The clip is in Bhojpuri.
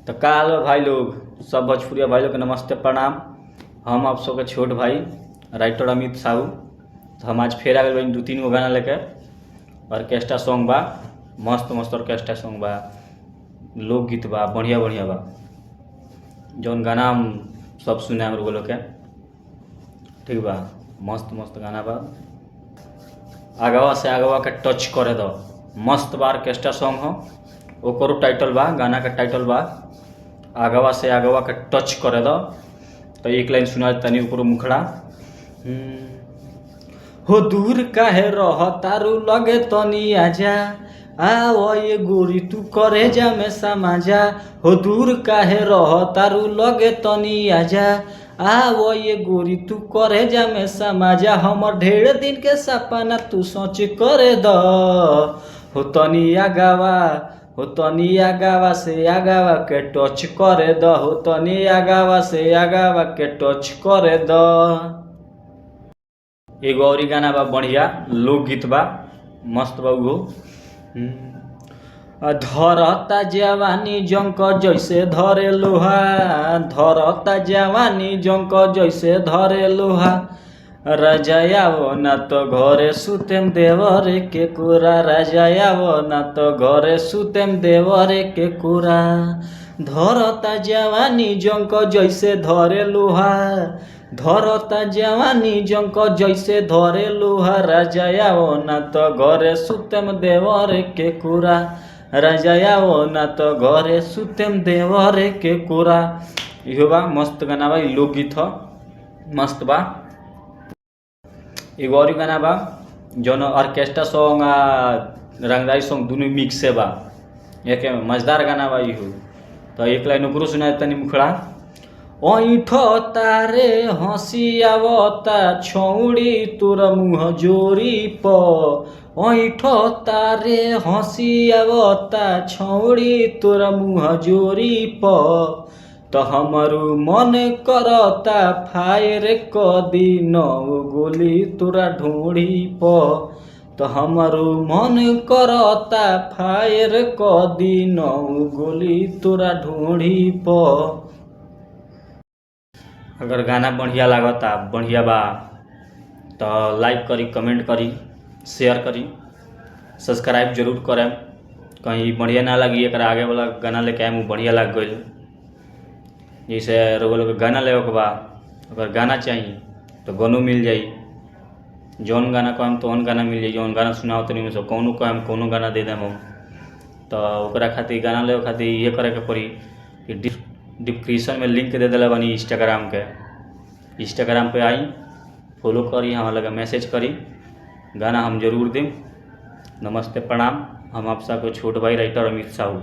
तो काल भाई लोग, सब भोजपुरिया भाई लोग के नमस्ते प्रणाम। हम आप सबके छोट भाई राइटर अमित साहू। तो हम आज फिर आ गए 2-3 गो गाना लेके। ऑर्केस्ट्रा सॉन्ग बा, मस्त मस्त ऑर्केस्ट्रा सॉन्ग बा, लोकगीत बा, बढ़िया बढ़िया बा। जौन गाना हम सब सुने हम लोग के, ठीक बा, मस्त मस्त गाना बा। आगवा से आगवा के टच करे दो, मस्त बा। ऑर्केस्ट्रा सॉन्ग हो, ओकरो टाइटल बा, गाना का टाइटल बा आगवा से आगवा के टच करे दो। तो एक लाइन सुना तनी ऊपर मुखड़ा। हो दूर काहे रह तारू लगे तनी आजा, आओ ये गोरी तू करे जा में समाजा। हो दूर काहे रह तारू लगे तनी आजा, आओ ये गोरी तू करे जा में समाजा। हमर ढेर दिन के सपना तू सोच करे द। हो तनी आगवा, हो तनी आगवा से आगवा के टच करे द। हो तनी आगवा से आगवा के टच करे द। एगो और गाना बा बढ़िया, लोकगीत बा, मस्त बा उहो। धरता जवानी जंक जैसे धरे लोहा, धरता जवानी जंक जैसे धरे लोहा। राजायावो ना तो घरे सुतेम देवरे के कुरा, राजायावो ना तो घरे सुतेम देवरे के कुरा। धरता जवानी जंक जैसे धरे लोहा, धरता जवानी जंक जैसे धरे लोहा। राजायावो ना तो घरे सुतेम देवरे के कुरा, राजायावो ना तो घरे सुतेम देवरे के कुरा। इहो बा, मस्त गाना बा, लोकगीत ह, मस्त बा। एगो और गाना बा जौन ऑर्केस्ट्रा सॉन्ग आ रंगदारी सॉन्ग दोनों मिक्स से बा, एक मजेदार गाना बा इहो। तो एक लाइन ऊपरो सुना तनी मुखड़ा। ऐठ तारे हंसी आवता छौड़ी तोर मुँह जोरी प, ऐठ तारे हंसी आवता छौड़ी तोर मुँह जोरी प। तो हमारू मन करता फायर कदी नौ गोली तोरा ढूंढी प। तो हमारू मन करता फायर कदी नौ गोली तोरा ढूंढी प। अगर गाना बढ़िया लागता, बढ़िया बा, तो लाइक करी, कमेंट करी, शेयर करी, सब्सक्राइब जरूर करें। कहीं बढ़िया ना लगी एक आगे वाला गाना लेके आए बढ़िया लग गई। जैसे लोग गाना ले बा, अगर गाना चाहिए तो गानों मिल जाई। जौन गाना कहम तो गाना मिल जाई, जौन गाना सुनाओ तनी में से कौनो कहम कौनो गाना दे देम हम। तो ओकरा खातिर गाना ले खातिर ये करे के पड़ी कि डिस्क्रिप्शन में लिंक दे दिला बानी इंस्टाग्राम के। इंस्टाग्राम पे आई, फॉलो करी, हमारा लगे मैसेज करी, गाना हम जरूर दें। नमस्ते प्रणाम। हम आप सबको छोट भाई राइटर अमित साहू।